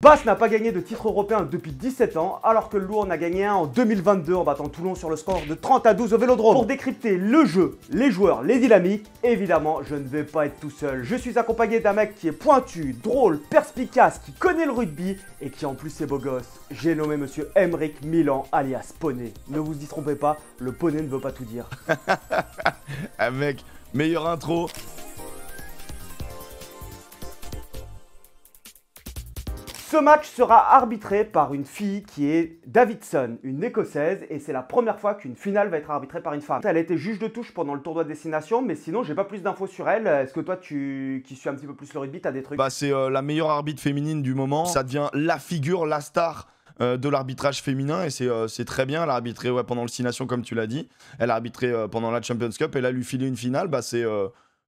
Basse n'a pas gagné de titre européen depuis 17 ans, alors que le Loup en a gagné un en 2022 en battant Toulon sur le score de 30-12 au Vélodrome. Pour décrypter le jeu, les joueurs, les dynamiques, évidemment, je ne vais pas être tout seul. Je suis accompagné d'un mec qui est pointu, drôle, perspicace, qui connaît le rugby et qui en plus est beau gosse. J'ai nommé monsieur Aymeric Milan, alias Poney. Ne vous y trompez pas, le poney ne veut pas tout dire. Ah mec, meilleure intro. Ce match sera arbitré par une fille qui est Davidson, une écossaise, et c'est la première fois qu'une finale va être arbitrée par une femme. Elle a été juge de touche pendant le tournoi de destination, mais sinon j'ai pas plus d'infos sur elle. Est-ce que toi qui suis un petit peu plus le rugby, t'as des trucs? Bah c'est la meilleure arbitre féminine du moment. Ça devient la figure, la star de l'arbitrage féminin et c'est très bien. Elle a arbitré pendant le 6 Nations comme tu l'as dit. Elle a arbitré pendant la Champions Cup et là lui filer une finale, bah c'est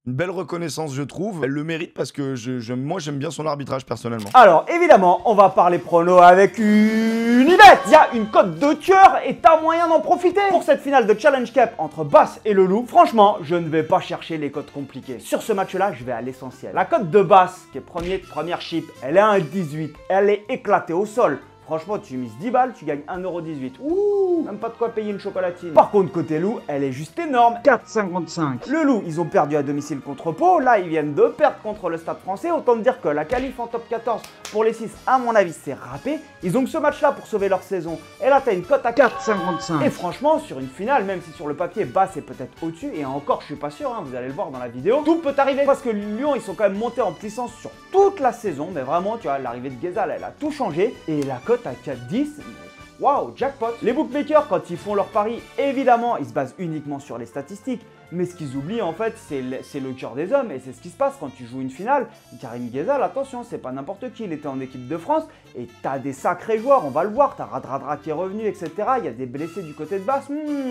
une belle reconnaissance je trouve. Elle le mérite parce que moi j'aime bien son arbitrage personnellement. Alors évidemment on va parler prono avec une Yvette. Il y a une cote de tueur et t'as moyen d'en profiter. Pour cette finale de Challenge Cup entre Basse et le Loup, franchement je ne vais pas chercher les cotes compliquées. Sur ce match là je vais à l'essentiel. La cote de Basse qui est première chip, elle est à 1,18. Elle est éclatée au sol. Franchement, tu mises 10 balles, tu gagnes 1,18€. Ouh, même pas de quoi payer une chocolatine. Par contre, côté Loup, elle est juste énorme. 4,55. Le Loup, ils ont perdu à domicile contre Pau. Là, ils viennent de perdre contre le Stade Français. Autant te dire que la qualif en top 14 pour les 6, à mon avis, c'est râpé. Ils ont que ce match-là pour sauver leur saison. Et là, t'as une cote à 4,55. Et franchement, sur une finale, même si sur le papier, Basse est peut-être au-dessus, et encore, je suis pas sûr, hein, vous allez le voir dans la vidéo, tout peut arriver. Parce que Lyon, ils sont quand même montés en puissance sur toute la saison. Mais vraiment, tu vois, l'arrivée de Guézal, elle a tout changé. Et la cote à 4,10, waouh, jackpot. Les bookmakers, quand ils font leur pari, évidemment, ils se basent uniquement sur les statistiques. Mais ce qu'ils oublient en fait, c'est le cœur des hommes et c'est ce qui se passe quand tu joues une finale. Karim Guézal, attention, c'est pas n'importe qui, il était en équipe de France et t'as des sacrés joueurs, on va le voir, t'as Radradra qui est revenu, etc. Il y a des blessés du côté de Basse.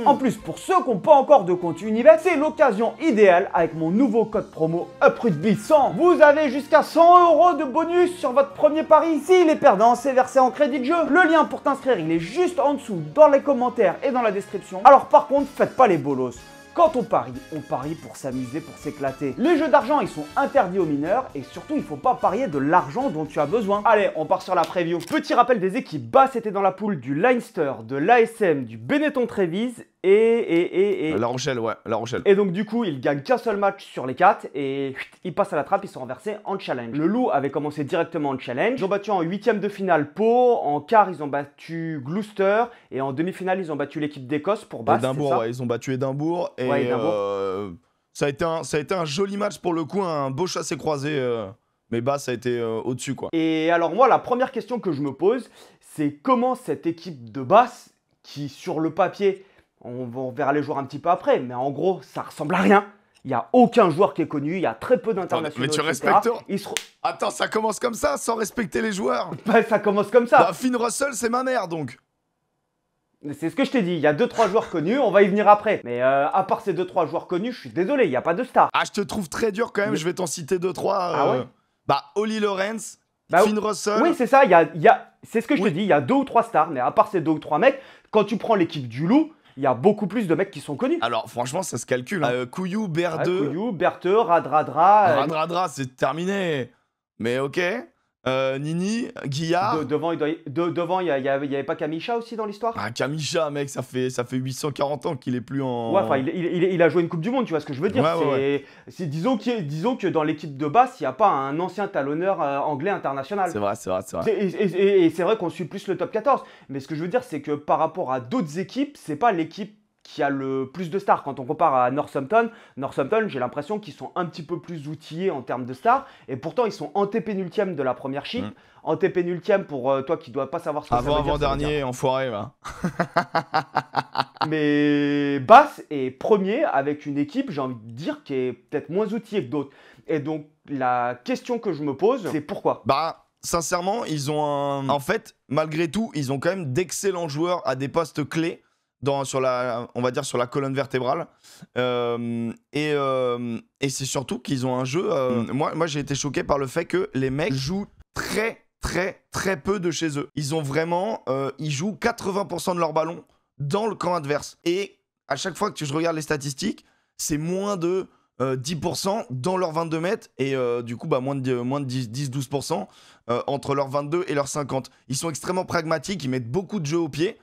En plus, pour ceux qui n'ont pas encore de compte Unibet, c'est l'occasion idéale avec mon nouveau code promo UPRUGBY100. Vous avez jusqu'à 100 € de bonus sur votre premier pari. S'il est perdant, c'est versé en crédit de jeu. Le lien pour t'inscrire, il est juste en dessous dans les commentaires et dans la description. Alors par contre, faites pas les bolos. Quand on parie pour s'amuser, pour s'éclater. Les jeux d'argent, ils sont interdits aux mineurs et surtout, il ne faut pas parier de l'argent dont tu as besoin. Allez, on part sur la preview. Petit rappel des équipes. Basse était dans la poule du Leinster, de l'ASM, du Benetton-Trévise et... La Rochelle, ouais, La Rochelle. Et donc du coup, ils gagnent qu'un seul match sur les 4 et ils passent à la trappe, ils sont renversés en challenge. Le Loup avait commencé directement en challenge. Ils ont battu en 8e de finale Pau, en quart ils ont battu Gloucester et en demi-finale ils ont battu l'équipe d'Écosse pour Basse. Édimbourg, ouais, ils ont battu Édimbourg et ouais, Édimbourg. ça a été un joli match pour le coup, un beau chassé-croisé. Mais Basse ça a été au-dessus quoi. Et alors moi, la première question que je me pose, c'est comment cette équipe de Basse, qui sur le papier, on verra les joueurs un petit peu après, mais en gros, ça ressemble à rien. Il n'y a aucun joueur qui est connu, il y a très peu d'internationaux. Mais tu etc. respectes... Attends, ça commence comme ça, sans respecter les joueurs. Bah, ça commence comme ça. Bah, Finn Russell, c'est ma mère donc. C'est ce que je t'ai dit, il y a 2-3 joueurs connus, on va y venir après. Mais à part ces 2-3 joueurs connus, je suis désolé, il n'y a pas de star. Ah, je te trouve très dur quand même, je vais t'en citer 2-3. Ah ouais. Bah, Oli Lawrence, Finn Russell. Oui, c'est ça, c'est ce que je te dis, il y a 2 ou 3 stars, mais à part ces 2 ou 3 mecs, quand tu prends l'équipe du Loup, il y a beaucoup plus de mecs qui sont connus. Alors franchement, ça se calcule. Hein. Couillou, Berdeux. Couillou, Berteux, Radradra. Radradra, c'est terminé. Mais ok. Nini, Guillard. Devant, il y avait pas Kamisha aussi dans l'histoire? Ah, Kamisha, mec, ça fait 840 ans qu'il est plus en... Ouais, enfin, il a joué une Coupe du Monde, tu vois ce que je veux dire. Ouais. Disons que dans l'équipe de Basse, il n'y a pas un ancien talonneur anglais international. C'est vrai. Et c'est vrai qu'on suit plus le top 14. Mais ce que je veux dire, c'est que par rapport à d'autres équipes, c'est pas l'équipe qui a le plus de stars. Quand on compare à Northampton, j'ai l'impression qu'ils sont un petit peu plus outillés en termes de stars. Et pourtant, ils sont antépénultième de la première chip. Antépénultième pour toi qui dois pas savoir ce que ça veut dire. Avant-dernier, enfoiré, va. Mais Basse est premier avec une équipe, j'ai envie de dire, qui est peut-être moins outillée que d'autres. Et donc, la question que je me pose, c'est pourquoi? Bah, sincèrement, ils ont un... En fait, malgré tout, ils ont quand même d'excellents joueurs à des postes clés. Sur la colonne vertébrale et c'est surtout qu'ils ont un jeu moi j'ai été choqué par le fait que les mecs jouent très peu de chez eux. Ils ont vraiment ils jouent 80% de leur ballon dans le camp adverse et à chaque fois que je regarde les statistiques, c'est moins de 10% dans leurs 22 mètres et du coup moins de 10-12% entre leurs 22 et leurs 50. Ils sont extrêmement pragmatiques, ils mettent beaucoup de jeux au pied,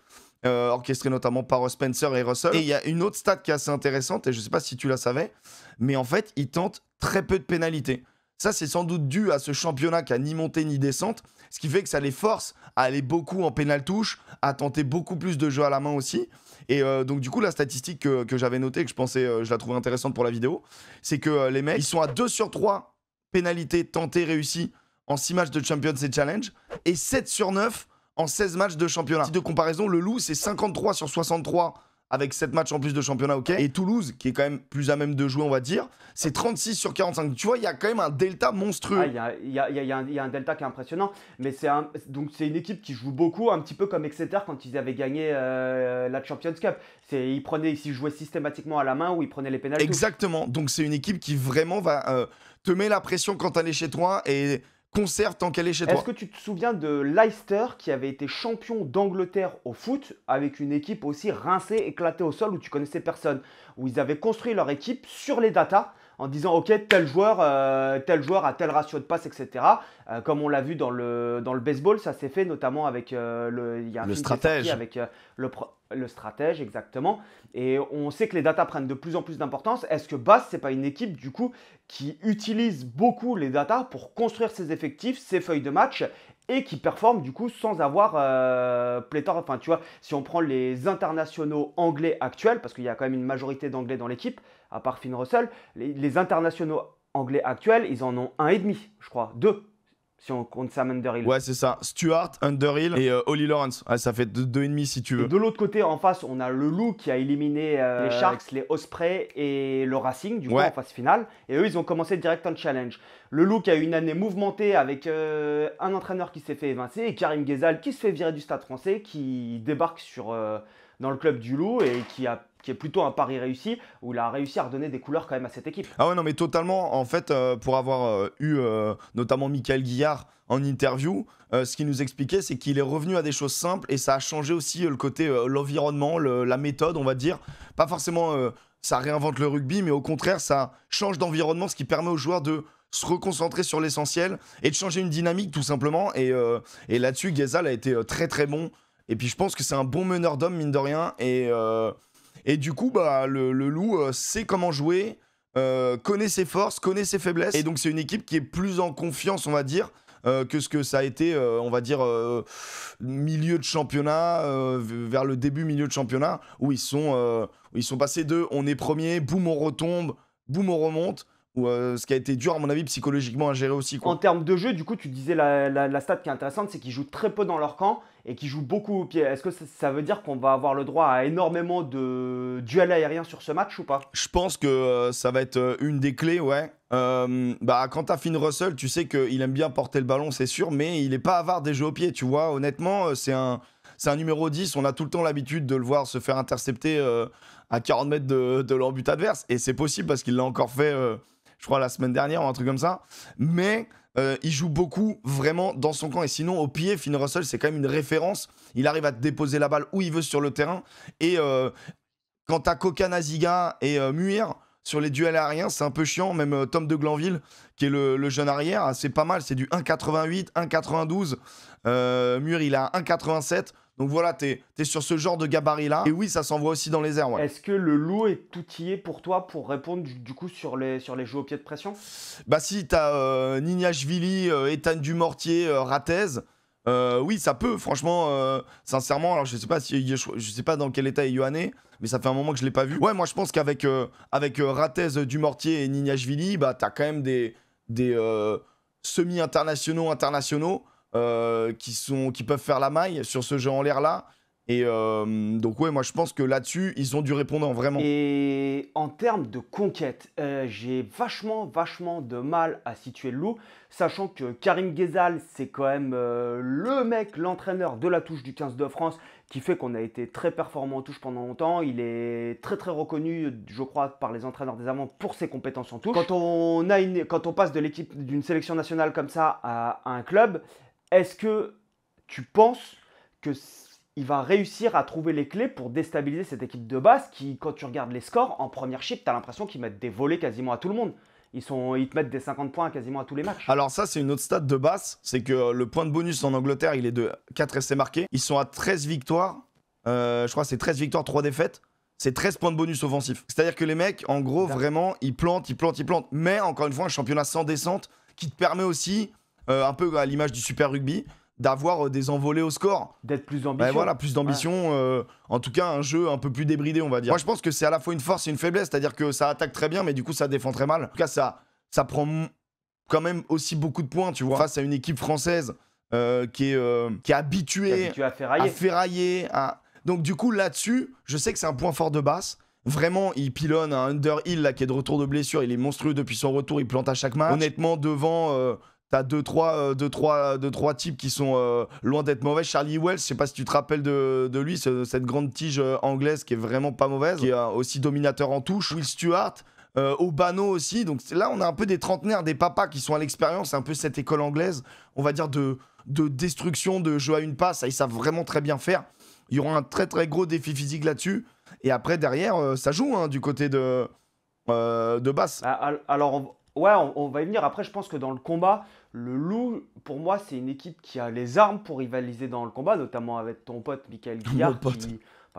orchestrés notamment par Spencer et Russell. Et il y a une autre stat qui est assez intéressante et je sais pas si tu la savais, mais en fait ils tentent très peu de pénalités. Ça c'est sans doute dû à ce championnat qui a ni montée ni descente, ce qui fait que ça les force à aller beaucoup en pénal touche, à tenter beaucoup plus de jeux à la main aussi. Et donc du coup la statistique que j'avais notée, que je pensais, je la trouvais intéressante pour la vidéo, c'est que les mecs, ils sont à 2 sur 3 pénalités tentées réussies en 6 matchs de Champions et Challenge, et 7 sur 9 en 16 matchs de championnat. De comparaison, le Loup c'est 53 sur 63 avec 7 matchs en plus de championnat, ok. Et Toulouse, qui est quand même plus à même de jouer, on va dire, c'est 36 sur 45. Tu vois, il y a quand même un delta monstrueux. Il y a un delta qui est impressionnant, mais c'est une équipe qui joue beaucoup, un petit peu comme Exeter quand ils avaient gagné la Champions Cup. Ils jouaient systématiquement à la main ou ils prenaient les pénalités. Exactement, donc c'est une équipe qui vraiment va te met la pression quand elle est chez toi et conserve tant qu'elle est chez toi. Est-ce que tu te souviens de Leicester qui avait été champion d'Angleterre au foot avec une équipe aussi rincée, éclatée au sol où tu connaissais personne, où ils avaient construit leur équipe sur les datas en disant ok tel joueur a tel ratio de passe, etc. Comme on l'a vu dans le baseball, ça s'est fait notamment avec il y a un le film stratège. qui est sorti avec le stratège, exactement. Et on sait que les datas prennent de plus en plus d'importance. Est-ce que Bath, c'est pas une équipe du coup qui utilise beaucoup les datas pour construire ses effectifs, ses feuilles de match et qui performe du coup sans avoir pléthore. Enfin, tu vois, si on prend les internationaux anglais actuels, parce qu'il y a quand même une majorité d'anglais dans l'équipe, à part Finn Russell, les internationaux anglais actuels, ils en ont 1,5, je crois, 2. Si on compte Sam Underhill. Ouais, c'est ça. Stuart, Underhill et Ollie Lawrence. Ouais, ça fait 2,5 si tu veux. Et de l'autre côté, en face, on a le Loup qui a éliminé les Sharks, les Ospreys et le Racing, du coup, en phase finale. Et eux, ils ont commencé direct en challenge. Le Loup qui a eu une année mouvementée avec un entraîneur qui s'est fait évincer et Karim Ghezal qui se fait virer du Stade Français, qui débarque dans le club du Loup et qui est plutôt un pari réussi, où il a réussi à redonner des couleurs quand même à cette équipe. Ah ouais, non, mais totalement. En fait, pour avoir eu notamment Michael Guillard en interview, ce qu'il nous expliquait, c'est qu'il est revenu à des choses simples et ça a changé aussi le côté, l'environnement, la méthode, on va dire. Pas forcément, ça réinvente le rugby, mais au contraire, ça change d'environnement, ce qui permet aux joueurs de se reconcentrer sur l'essentiel et de changer une dynamique, tout simplement. Et là-dessus, Ghezal a été très, très bon. Et puis, je pense que c'est un bon meneur d'hommes, mine de rien. Et du coup, bah, le Loup sait comment jouer, connaît ses forces, connaît ses faiblesses. Et donc, c'est une équipe qui est plus en confiance, on va dire, que ce que ça a été, on va dire, milieu de championnat, vers le début milieu de championnat, où ils sont passés de on est premier, boum, on retombe, boum, on remonte. Ce qui a été dur, à mon avis, psychologiquement à gérer aussi, quoi. En termes de jeu, du coup, tu disais la stat qui est intéressante, c'est qu'ils jouent très peu dans leur camp et qu'ils jouent beaucoup au pied. Est-ce que ça veut dire qu'on va avoir le droit à énormément de duels aériens sur ce match ou pas? Je pense que ça va être une des clés, ouais. Quant à Finn Russell, tu sais qu'il aime bien porter le ballon, c'est sûr, mais il n'est pas avare des jeux au pied, tu vois. Honnêtement, c'est un numéro 10, on a tout le temps l'habitude de le voir se faire intercepter à 40 mètres de leur but adverse. Et c'est possible parce qu'il l'a encore fait, je crois, la semaine dernière ou un truc comme ça. Mais il joue beaucoup vraiment dans son camp. Et sinon, au pied, Finn Russell, c'est quand même une référence. Il arrive à te déposer la balle où il veut sur le terrain. Et quand t'as Koka Naziga et Muir sur les duels aériens, c'est un peu chiant. Même Tom de Glanville, qui est le jeune arrière, c'est pas mal. C'est du 1,88, 1,92. Muir, il a 1,87. Donc voilà, t'es sur ce genre de gabarit-là. Et oui, ça s'envoie aussi dans les airs. Ouais. Est-ce que le Loup est outillé pour toi pour répondre du coup sur les jeux au pied de pression? Bah si, t'as Nignashvili, Ethan Dumortier, Ratez. Oui, ça peut, franchement, sincèrement. Alors, je sais pas dans quel état est Yohanné, mais ça fait un moment que je l'ai pas vu. Ouais, moi, je pense qu'avec Ratez, Dumortier et Nignashvili, bah, t'as quand même des semi-internationaux, internationaux qui peuvent faire la maille sur ce jeu en l'air là. Et donc ouais, moi je pense que là-dessus ils ont du répondant vraiment. Et en termes de conquête, j'ai vachement de mal à situer le Loup, sachant que Karim Ghezal c'est quand même le mec, l'entraîneur de la touche du 15 de France, qui fait qu'on a été très performant en touche pendant longtemps. Il est très reconnu, je crois, par les entraîneurs des Allemands pour ses compétences en touche. Quand on passe de l'équipe d'une sélection nationale comme ça à un club, est-ce que tu penses que il va réussir à trouver les clés pour déstabiliser cette équipe de base qui, quand tu regardes les scores, en première chip, tu as l'impression qu'ils mettent des volets quasiment à tout le monde. Ils te mettent des 50 points quasiment à tous les matchs. Alors ça, c'est une autre stat de base, c'est que le point de bonus en Angleterre, il est de 4 essais marqués. Ils sont à 13 victoires, je crois que c'est 13 victoires, 3 défaites. C'est 13 points de bonus offensifs. C'est-à-dire que les mecs, en gros, vraiment, ils plantent. Mais encore une fois, un championnat sans descente qui te permet aussi, un peu à l'image du Super Rugby, d'avoir des envolées au score. D'être plus ambitieux. Voilà, plus d'ambition. En tout cas, un jeu un peu plus débridé, on va dire. Moi, je pense que c'est à la fois une force et une faiblesse. C'est-à-dire que ça attaque très bien, mais du coup, ça défend très mal. En tout cas, ça prend quand même aussi beaucoup de points, tu vois. Face à une équipe française qui est habituée à ferrailler. Donc, du coup, là-dessus, je sais que c'est un point fort de Basse. Vraiment, il pilonne un Underhill là, qui est de retour de blessure. Il est monstrueux depuis son retour. Il plante à chaque match. Honnêtement, devant... T'as deux, trois types qui sont loin d'être mauvais. Charlie Wells, je sais pas si tu te rappelles de lui, cette grande tige anglaise qui est vraiment pas mauvaise, qui est aussi dominateur en touche. Will Stewart, Obano aussi. Donc là, on a un peu des trentenaires, des papas qui sont à l'expérience, un peu cette école anglaise, on va dire de destruction, de jeu à une passe. Ça, ils savent vraiment très bien faire. Il y aura un très très gros défi physique là-dessus. Et après, derrière, ça joue hein, du côté de Basse. Alors, on va y venir. Après, je pense que dans le combat, le Loup, pour moi, c'est une équipe qui a les armes pour rivaliser dans le combat, notamment avec ton pote Michael Guillard.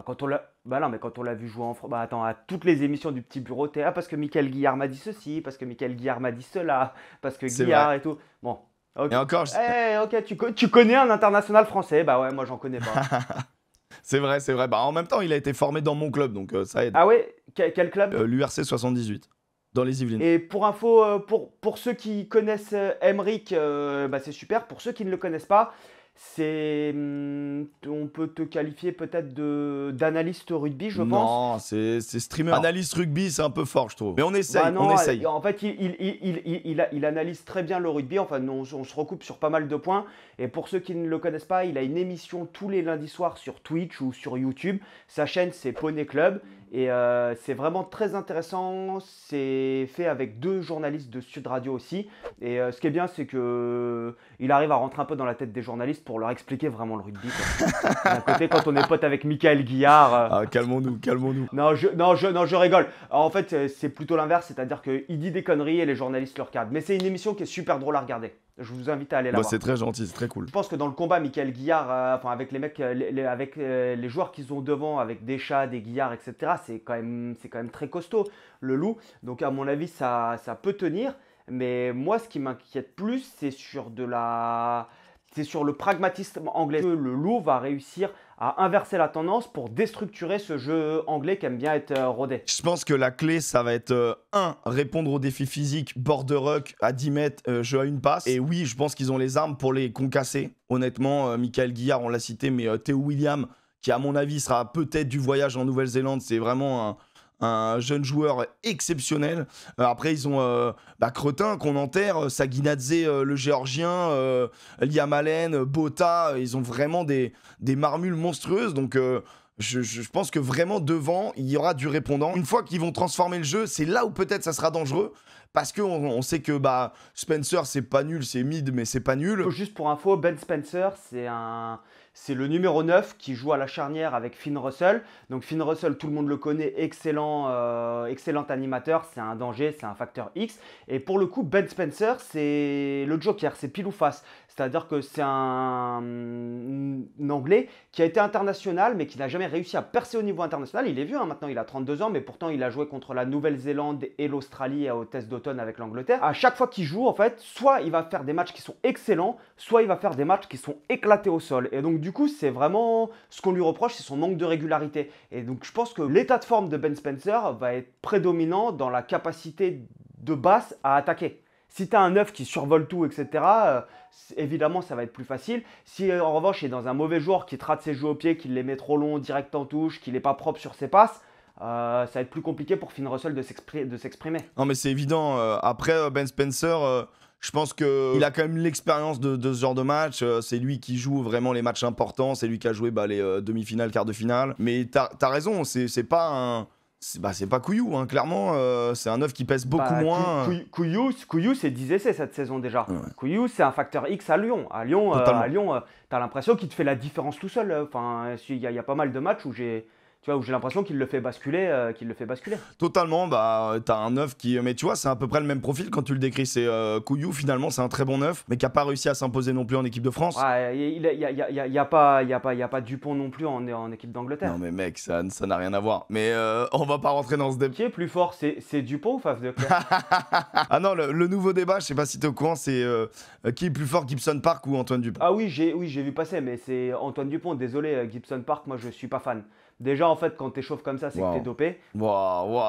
Quand on l'a vu jouer en France, à toutes les émissions du petit bureau, t'es parce que Michael Guillard m'a dit ceci, parce que Michael Guillard m'a dit cela, parce que Guillard et tout. Bon. Okay. Et encore, tu connais un international français? Bah ouais, moi j'en connais pas. C'est vrai. En même temps, il a été formé dans mon club, donc ça aide. Ah ouais? Quel club? L'URC 78. Dans les Yvelines. Et pour info, pour ceux qui connaissent Emeric, c'est super. Pour ceux qui ne le connaissent pas, on peut te qualifier peut-être d'analyste rugby, je pense. Non, c'est streamer. Analyste rugby, c'est un peu fort, je trouve. Mais on essaye, En fait, il analyse très bien le rugby. Enfin, on se recoupe sur pas mal de points. Et pour ceux qui ne le connaissent pas, il a une émission tous les lundis soirs sur Twitch ou sur YouTube. Sa chaîne, c'est Poney Club. Et c'est vraiment très intéressant. C'est fait avec 2 journalistes de Sud Radio aussi. Et ce qui est bien, c'est qu'il arrive à rentrer un peu dans la tête des journalistes pour leur expliquer vraiment le rugby. D'un côté, quand on est pote avec Michael Guillard... calmons-nous. Non, je rigole. En fait, c'est plutôt l'inverse. C'est-à-dire qu'il dit des conneries et les journalistes le regardent. Mais c'est une émission qui est super drôle à regarder. Je vous invite à aller la voir. C'est très gentil, c'est très cool. Je pense que dans le combat, Michael Guillard, avec les mecs, avec les joueurs qu'ils ont devant, avec des chats, des Guillards, etc., c'est quand même très costaud, le Loup. Donc à mon avis, ça peut tenir. Mais moi, ce qui m'inquiète plus, c'est sur le pragmatisme anglais. Le Loup va réussir à inverser la tendance pour déstructurer ce jeu anglais qui aime bien être rodé. Je pense que la clé, ça va être répondre aux défis physiques, border ruck à 10 mètres, jeu à une passe. Et oui, je pense qu'ils ont les armes pour les concasser. Honnêtement, Michael Guillard, on l'a cité, mais Théo Williams, qui à mon avis sera peut-être du voyage en Nouvelle-Zélande, c'est vraiment un jeune joueur exceptionnel. Après, ils ont Cretin qu'on enterre, Saginadze, le géorgien, Liam Allen, Bota. Ils ont vraiment des marmules monstrueuses. Donc, je pense que vraiment devant, il y aura du répondant. Une fois qu'ils vont transformer le jeu, c'est là où peut-être ça sera dangereux. Parce qu'on sait que Spencer, c'est pas nul, c'est mid, mais c'est pas nul. Juste pour info, Ben Spencer, c'est le numéro 9 qui joue à la charnière avec Finn Russell. Donc Finn Russell, tout le monde le connaît, excellent animateur, c'est un danger, c'est un facteur X. Et pour le coup, Ben Spencer, c'est le joker, c'est pile ou face. C'est-à-dire que c'est un Anglais qui a été international, mais qui n'a jamais réussi à percer au niveau international. Il est vieux, maintenant il a 32 ans, mais pourtant il a joué contre la Nouvelle-Zélande et l'Australie au test d'automne avec l'Angleterre. À chaque fois qu'il joue, en fait, soit il va faire des matchs qui sont excellents, soit il va faire des matchs qui sont éclatés au sol. Et donc du coup, c'est vraiment ce qu'on lui reproche, c'est son manque de régularité. Et donc je pense que l'état de forme de Ben Spencer va être prédominant dans la capacité de Basse à attaquer. Si tu as un 9 qui survole tout, etc., évidemment, ça va être plus facile. Si en revanche, il est dans un mauvais joueur qui te rate ses jeux au pied, qui les met trop longs, direct en touche, qui n'est pas propre sur ses passes, ça va être plus compliqué pour Finn Russell de s'exprimer. Non, mais c'est évident. Après, Ben Spencer, je pense qu'il a quand même l'expérience de ce genre de match. C'est lui qui joue vraiment les matchs importants. C'est lui qui a joué les demi-finales, quarts de finale. Mais t'as raison, c'est pas c'est pas Couillou, hein, clairement. C'est un neuf qui pèse beaucoup moins. Couillou, c'est 10 essais cette saison déjà. Ouais. Couillou, c'est un facteur X à Lyon. À Lyon, Totalement. t'as l'impression qu'il te fait la différence tout seul. Enfin, il y a pas mal de matchs où j'ai l'impression qu'il le fait basculer. Totalement, t'as un neuf qui. Mais tu vois, c'est à peu près le même profil quand tu le décris. C'est Couillou, finalement, c'est un très bon neuf, mais qui a pas réussi à s'imposer non plus en équipe de France. Ouais, il y a pas Dupont non plus en équipe d'Angleterre. Non, mais mec, ça n'a rien à voir. Mais on va pas rentrer dans ce débat. Qui est plus fort, c'est Dupont ou Faf de Clerc? Ah non, le nouveau débat, je sais pas si t'es au courant, c'est qui est plus fort, Gibson Park ou Antoine Dupont? Ah oui, j'ai vu passer, mais c'est Antoine Dupont. Désolé, Gibson Park, moi je suis pas fan. Déjà, en fait, quand t'échauffes comme ça, c'est que t'es dopé. Waouh.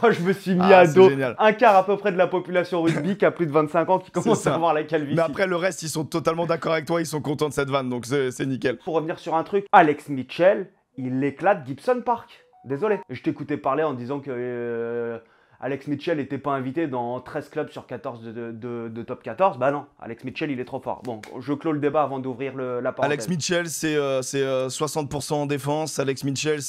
Oh, je me suis mis Ah, à c'est dos génial. un quart à peu près de la population rugby qui a plus de 25 ans qui commence ça. à avoir la calvitie. Mais après, le reste, ils sont totalement d'accord avec toi, ils sont contents de cette vanne, donc c'est nickel. Pour revenir sur un truc, Alex Mitchell, il éclate Gibson Park. Désolé. Je t'écoutais parler en disant que Alex Mitchell n'était pas invité dans 13 clubs sur 14 de top 14. Bah non, Alex Mitchell, il est trop fort. Bon, je clôt le débat avant d'ouvrir la parenthèse. Alex Mitchell, c'est 60% en défense. Alex Mitchell,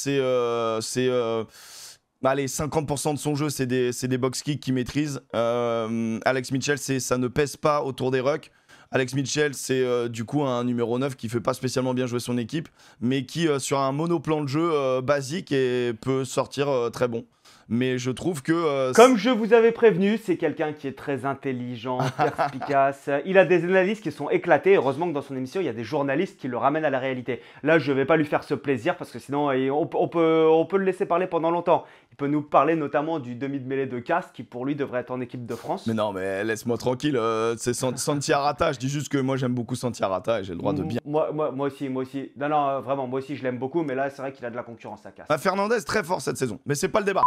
allez, 50% de son jeu, c'est des box kicks qu'il maîtrise. Alex Mitchell, ça ne pèse pas autour des rucks. Alex Mitchell, c'est du coup un numéro 9 qui fait pas spécialement bien jouer son équipe, mais qui, sur un monoplan de jeu basique, peut sortir très bon. Mais je trouve que... Comme je vous avais prévenu, c'est quelqu'un qui est très intelligent, perspicace. Il a des analyses qui sont éclatées. Heureusement que dans son émission, il y a des journalistes qui le ramènent à la réalité. Là, je ne vais pas lui faire ce plaisir parce que sinon, on peut le laisser parler pendant longtemps. Il peut nous parler notamment du demi de mêlée de Castres qui, pour lui, devrait être en équipe de France. Mais non, mais laisse-moi tranquille. C'est Santi Arata. Je dis juste que moi, j'aime beaucoup Santi Arata et j'ai le droit de bien... Moi aussi. Non, vraiment, moi aussi, je l'aime beaucoup. Mais là, c'est vrai qu'il a de la concurrence à Castres. Fernandez, très fort cette saison. Mais c'est pas le débat.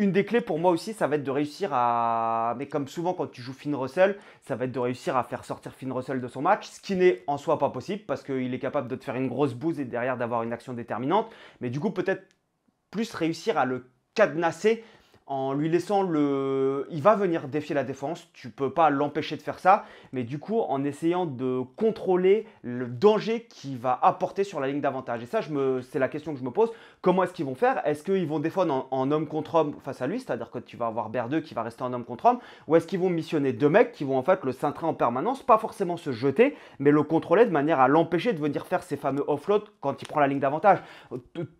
Une des clés pour moi aussi, ça va être de réussir à... Mais comme souvent quand tu joues Finn Russell, ça va être de réussir à faire sortir Finn Russell de son match, ce qui n'est en soi pas possible parce qu'il est capable de te faire une grosse bouse et derrière d'avoir une action déterminante. Mais du coup, peut-être plus réussir à le cadenasser en lui laissant le... Il va venir défier la défense, tu peux pas l'empêcher de faire ça, mais du coup en essayant de contrôler le danger qu'il va apporter sur la ligne d'avantage. Et ça, c'est la question que je me pose. Comment est-ce qu'ils vont faire? Est-ce qu'ils vont défendre en homme contre homme face à lui, c'est-à-dire que tu vas avoir Berdeux qui va rester en homme contre homme, ou est-ce qu'ils vont missionner deux mecs qui vont en fait le cintrer en permanence, pas forcément se jeter, mais le contrôler de manière à l'empêcher de venir faire ses fameux offloads quand il prend la ligne d'avantage.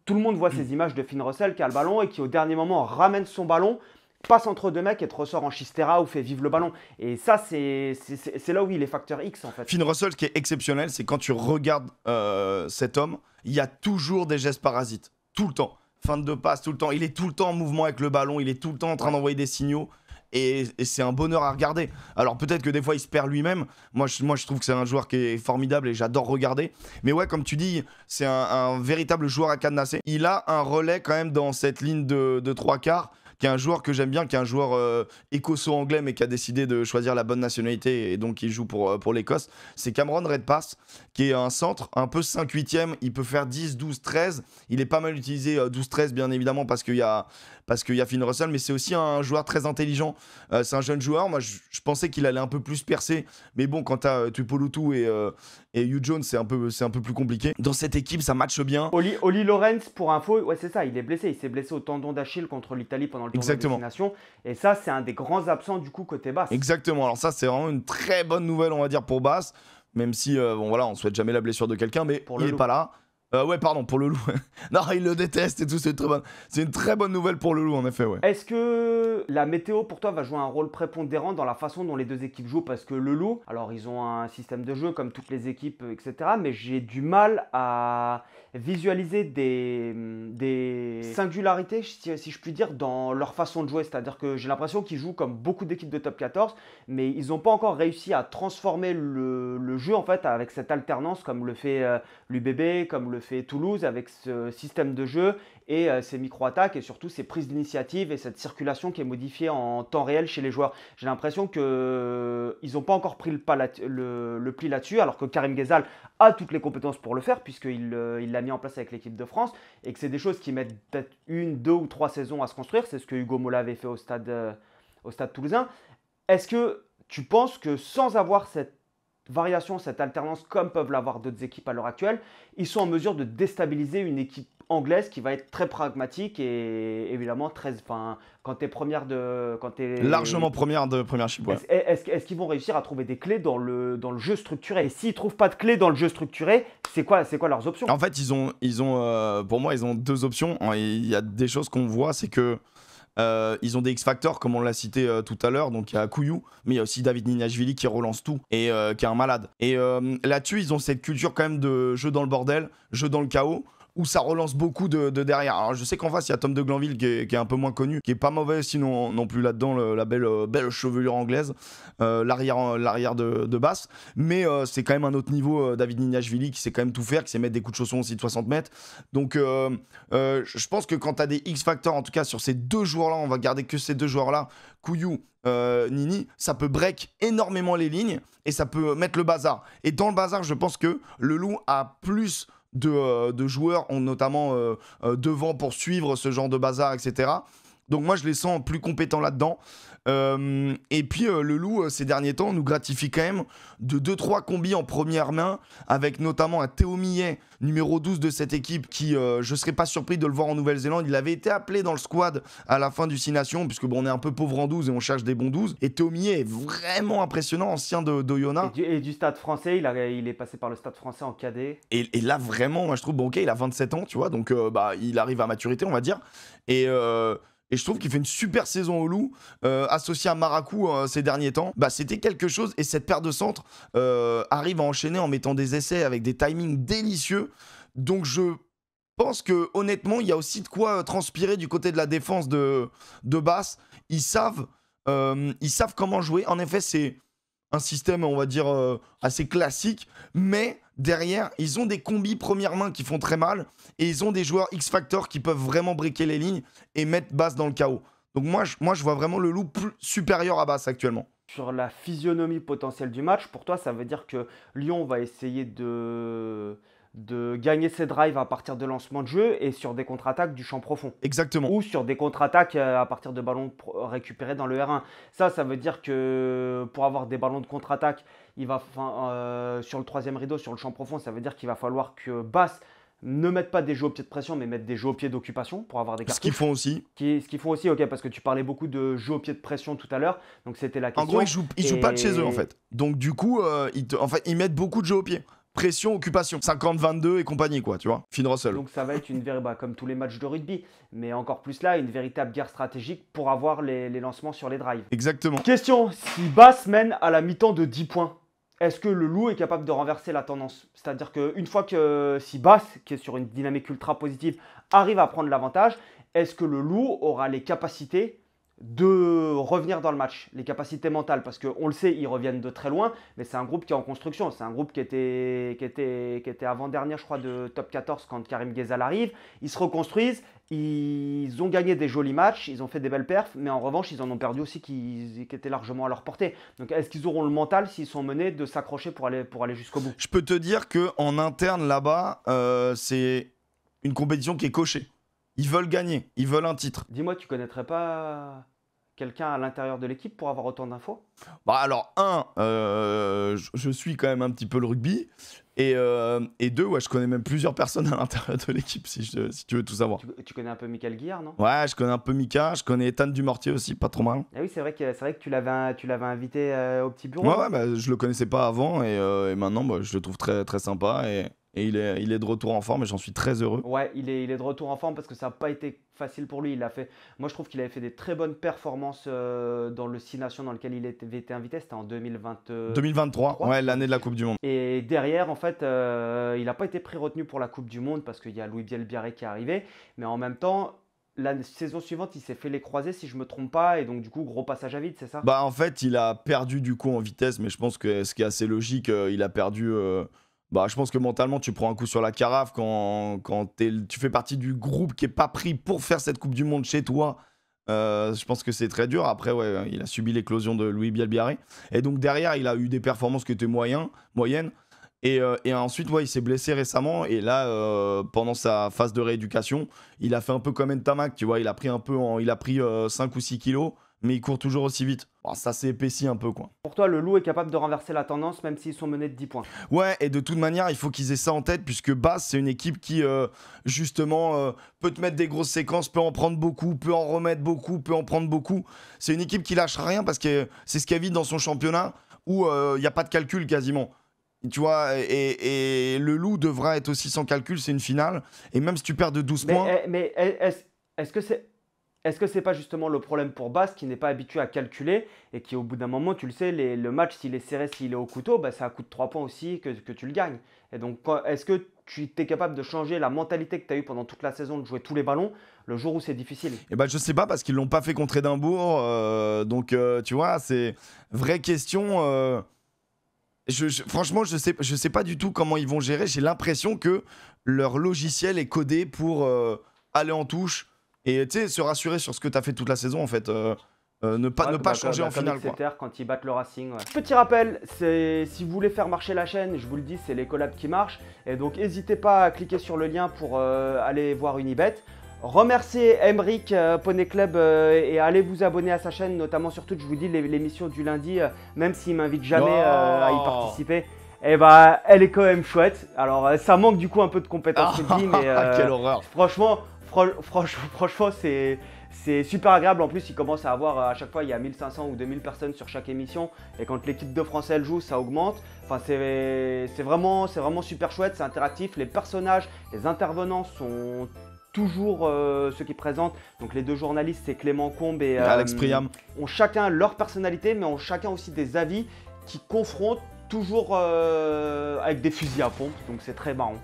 Tout le monde voit ces images de Finn Russell qui a le ballon et qui au dernier moment ramène son ballon, passe entre deux mecs et te ressort en chistera ou fait vivre le ballon. Et ça, c'est là où il est facteur X en fait. Finn Russell, ce qui est exceptionnel, c'est quand tu regardes cet homme, il y a toujours des gestes parasites. Tout le temps. Fin de passe, tout le temps. Il est tout le temps en mouvement avec le ballon, il est tout le temps en train d'envoyer des signaux. Et c'est un bonheur à regarder. Alors peut-être que des fois il se perd lui-même. Moi je trouve que c'est un joueur qui est formidable et j'adore regarder. Mais ouais, comme tu dis, c'est un véritable joueur à cadenasser. Il a un relais quand même dans cette ligne de trois quarts, qui est un joueur que j'aime bien, qui est un joueur écosso-anglais mais qui a décidé de choisir la bonne nationalité et donc il joue pour l'Écosse. C'est Cameron Redpath, qui est un centre un peu 5-8e. Il peut faire 10, 12, 13. Il est pas mal utilisé 12-13 bien évidemment parce qu'il y a Finn Russell, mais c'est aussi un joueur très intelligent. C'est un jeune joueur. Moi, je pensais qu'il allait un peu plus percer. Mais bon, quand tu as Tupolutu et Hugh Jones, c'est un peu plus compliqué. Dans cette équipe, ça matche bien. Oli Lorenz, pour info, ouais, c'est ça, il est blessé. Il s'est blessé au tendon d'Achille contre l'Italie pendant le tournoi de destination. Et ça, c'est un des grands absents du coup côté Basse. Exactement. Alors ça, c'est vraiment une très bonne nouvelle, on va dire, pour Basse. Même si, bon voilà, on souhaite jamais la blessure de quelqu'un, mais il n'est pas là. Ouais, pardon, pour le loup. Non, il le déteste et tout, c'est une très bonne nouvelle pour le loup, en effet, ouais. Est-ce que la météo, pour toi, va jouer un rôle prépondérant dans la façon dont les deux équipes jouent? Parce que le loup, alors ils ont un système de jeu comme toutes les équipes, etc. Mais j'ai du mal à visualiser des singularités, si je puis dire, dans leur façon de jouer. C'est-à-dire que j'ai l'impression qu'ils jouent comme beaucoup d'équipes de top 14, mais ils n'ont pas encore réussi à transformer le jeu, en fait, avec cette alternance, comme le fait l'UBB, comme le fait Toulouse, avec ce système de jeu et ces micro-attaques et surtout ces prises d'initiative et cette circulation qui est modifiée en temps réel chez les joueurs. J'ai l'impression qu'ils n'ont pas encore pris le pli là-dessus, alors que Karim Ghezal a toutes les compétences pour le faire, puisqu'il l'a mis en place avec l'équipe de France, et que c'est des choses qui mettent peut-être 1, 2 ou 3 saisons à se construire. C'est ce que Hugo Mola avait fait au stade toulousain. Est-ce que tu penses que sans avoir cette variation, cette alternance, comme peuvent l'avoir d'autres équipes à l'heure actuelle, ils sont en mesure de déstabiliser une équipe anglaise qui va être très pragmatique et évidemment très. Enfin, quand tu es première de. Quand t'es... Largement première de Premiership, ouais. Est-ce qu'ils vont réussir à trouver des clés dans le jeu structuré? Et s'ils ne trouvent pas de clés dans le jeu structuré, c'est quoi leurs options? En fait, pour moi, ils ont deux options. Il y a des choses qu'on voit, c'est que ils ont des X-Factors, comme on l'a cité tout à l'heure. Donc il y a Kouyou, mais il y a aussi David Nignashvili qui relance tout et qui est un malade. Et là-dessus, ils ont cette culture quand même de jeu dans le bordel, jeu dans le chaos, où ça relance beaucoup de derrière. Alors je sais qu'en face, il y a Tom de Glanville qui est un peu moins connu, qui est pas mauvais sinon non plus là-dedans, la belle chevelure anglaise, l'arrière de basse. Mais c'est quand même un autre niveau, David Nignashvili, qui sait quand même tout faire, qui sait mettre des coups de chausson aussi de 60 mètres. Donc je pense que quand tu as des X-Factors, en tout cas sur ces deux joueurs-là, on va garder que ces deux joueurs-là, Kouyou, Nini, ça peut break énormément les lignes et ça peut mettre le bazar. Et dans le bazar, je pense que le Loup a plus de joueurs, notamment devant pour suivre ce genre de bazar, etc. Donc moi, je les sens plus compétents là-dedans. Et puis le Loup, ces derniers temps, nous gratifie quand même de 2-3 combis en première main, avec notamment un Théo Millet, numéro 12 de cette équipe, qui, je serais pas surpris de le voir en Nouvelle-Zélande. Il avait été appelé dans le squad à la fin du 6 Nations, puisque bon, on est un peu pauvre en 12 et on cherche des bons 12. Et Théo Millet est vraiment impressionnant, ancien d'Oyonnax. Et du Stade français, il est passé par le Stade français en cadet. Et là, vraiment, moi je trouve, bon, ok, il a 27 ans, tu vois, donc il arrive à maturité, on va dire. Et je trouve qu'il fait une super saison au Loup, associé à Maracou ces derniers temps. C'était quelque chose, et cette paire de centres arrive à enchaîner en mettant des essais avec des timings délicieux. Donc je pense que honnêtement, il y a aussi de quoi transpirer du côté de la défense de Basse. Ils savent comment jouer. En effet, c'est un système, on va dire, assez classique, mais derrière, ils ont des combis première main qui font très mal, et ils ont des joueurs X-Factor qui peuvent vraiment briquer les lignes et mettre Basse dans le chaos. Donc moi, je vois vraiment le Loup plus supérieur à Basse actuellement. Sur la physionomie potentielle du match, pour toi, ça veut dire que Lyon va essayer de gagner ses drives à partir de lancement de jeu et sur des contre-attaques du champ profond. Exactement. Ou sur des contre-attaques à partir de ballons récupérés dans le R1. Ça veut dire que pour avoir des ballons de contre-attaque, sur le troisième rideau, sur le champ profond, ça veut dire qu'il va falloir que Basse ne mette pas des jeux au pied de pression, mais mettre des jeux au pied d'occupation pour avoir des cartouches. Ce qu'ils font aussi. Ce qu'ils font aussi, ok, parce que tu parlais beaucoup de jeux au pied de pression tout à l'heure, donc c'était la question. En gros, ils jouent pas de chez eux, en fait. Donc du coup, ils mettent beaucoup de jeux au pied. Pression, occupation, 50-22 et compagnie, quoi, tu vois. Finn Russell. Donc ça va être comme tous les matchs de rugby, mais encore plus là, une véritable guerre stratégique pour avoir les lancements sur les drives. Exactement. Question, si Basse mène à la mi-temps de 10 points, est-ce que le Loup est capable de renverser la tendance? C'est-à-dire qu'une fois que si Basse, qui est sur une dynamique ultra positive, arrive à prendre l'avantage, est-ce que le Loup aura les capacités de revenir dans le match, les capacités mentales, parce qu'on le sait, ils reviennent de très loin, mais c'est un groupe qui est en construction, c'est un groupe qui était avant-dernier, je crois, de top 14 quand Karim Ghezal arrive. Ils se reconstruisent, ils ont gagné des jolis matchs, ils ont fait des belles perfs, mais en revanche, ils en ont perdu aussi qui étaient largement à leur portée. Donc est-ce qu'ils auront le mental, s'ils sont menés, de s'accrocher pour aller jusqu'au bout? Je peux te dire qu'en interne là-bas, c'est une compétition qui est cochée. Ils veulent gagner, ils veulent un titre. Dis-moi, tu connaîtrais pas quelqu'un à l'intérieur de l'équipe pour avoir autant d'infos? Alors, je suis quand même un petit peu le rugby. Et deux, ouais, je connais même plusieurs personnes à l'intérieur de l'équipe, si tu veux tout savoir. Tu connais un peu Michael Guillard, non? Ouais, je connais un peu Mika, je connais Ethan Dumortier aussi, pas trop mal. Ah oui, c'est vrai que tu l'avais invité au petit bureau. Ouais, je le connaissais pas avant et maintenant, je le trouve très, très sympa. Et il est de retour en forme et j'en suis très heureux. Ouais, il est de retour en forme parce que ça n'a pas été facile pour lui. Moi, je trouve qu'il avait fait des très bonnes performances dans le 6 Nations dans lequel il avait été invité. C'était en 2023, ouais, l'année de la Coupe du Monde. Et derrière, en fait, il n'a pas été retenu pour la Coupe du Monde parce qu'il y a Louis Bielbiarré qui est arrivé. Mais en même temps, la saison suivante, il s'est fait les croisés, si je ne me trompe pas. Et donc, du coup, gros passage à vide, c'est ça? En fait, il a perdu du coup en vitesse. Mais je pense que ce qui est assez logique, il a perdu... je pense que mentalement, tu prends un coup sur la carafe quand tu fais partie du groupe qui n'est pas pris pour faire cette Coupe du Monde chez toi. Je pense que c'est très dur. Après, ouais, il a subi l'éclosion de Louis Bielbiarré. Et donc, derrière, il a eu des performances qui étaient moyennes. Et ensuite, ouais, il s'est blessé récemment. Et là, pendant sa phase de rééducation, il a fait un peu comme Ntamak. Tu vois, il a pris 5 ou 6 kilos. Mais il court toujours aussi vite. bon, ça s'est épaissi un peu, quoi. Pour toi, le Loup est capable de renverser la tendance, même s'ils sont menés de 10 points. Ouais, et de toute manière, il faut qu'ils aient ça en tête, puisque Basse, c'est une équipe qui, justement, peut te mettre des grosses séquences, peut en prendre beaucoup, peut en remettre beaucoup, peut en prendre beaucoup. C'est une équipe qui lâche rien, parce que c'est ce qu'elle vit dans son championnat, où il n'y a pas de calcul quasiment. Tu vois, et le Loup devra être aussi sans calcul, c'est une finale. Et même si tu perds de 12 points... Mais est-ce que c'est... Est-ce que c'est pas justement le problème pour Basse qui n'est pas habitué à calculer et qui au bout d'un moment, tu le sais, le match s'il est serré, s'il est au couteau, bah, ça coûte 3 points aussi que tu le gagnes. Et donc est-ce que tu es capable de changer la mentalité que tu as eue pendant toute la saison de jouer tous les ballons le jour où c'est difficile? Eh ben, je sais pas parce qu'ils l'ont pas fait contre Édimbourg. Donc tu vois, c'est vraie question. Franchement, je sais pas du tout comment ils vont gérer. J'ai l'impression que leur logiciel est codé pour aller en touche. Et tu sais, se rassurer sur ce que tu as fait toute la saison, en fait. Ne pas changer en finale, quoi. Quand ils battent le Racing. Ouais. Petit rappel, si vous voulez faire marcher la chaîne, je vous le dis, c'est les collabs qui marchent. Et donc, n'hésitez pas à cliquer sur le lien pour aller voir Unibet. Remerciez Emric Poney Club et allez vous abonner à sa chaîne, notamment surtout, je vous dis, l'émission du lundi, même s'il m'invite jamais à y participer. Et bah, elle est quand même chouette. Alors, ça manque du coup un peu de compétences, mais quelle horreur. Franchement, c'est super agréable. En plus, il commence à avoir, à chaque fois, il y a 1500 ou 2000 personnes sur chaque émission. Et quand l'équipe de France, elle joue, ça augmente. Enfin, c'est vraiment super chouette, c'est interactif. Les personnages, les intervenants sont toujours ceux qui présentent. Donc, les deux journalistes, c'est Clément Combe et Alex Priam. Ont chacun leur personnalité, mais ont chacun aussi des avis qui confrontent toujours avec des fusils à pompe. Donc, c'est très marrant.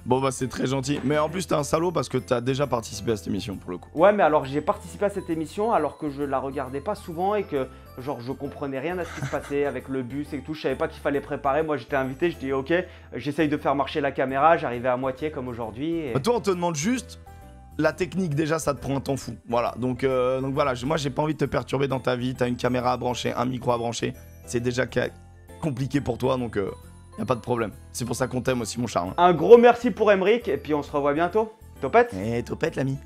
Bon bah c'est très gentil, mais en plus t'es un salaud parce que t'as déjà participé à cette émission pour le coup. Ouais, mais alors j'ai participé à cette émission alors que je la regardais pas souvent et que genre je comprenais rien à ce qui se passait avec le bus et tout, je savais pas qu'il fallait préparer. Moi j'étais invité, je dis ok, j'essaye de faire marcher la caméra, j'arrivais à moitié comme aujourd'hui. Et... Toi on te demande juste la technique, déjà ça te prend un temps fou. Voilà, donc voilà, moi j'ai pas envie de te perturber dans ta vie, t'as une caméra à brancher, un micro à brancher, c'est déjà compliqué pour toi donc... Y'a pas de problème. C'est pour ça qu'on t'aime aussi, mon charme. Un gros merci pour Emric et puis on se revoit bientôt. Topette ? Topette l'ami.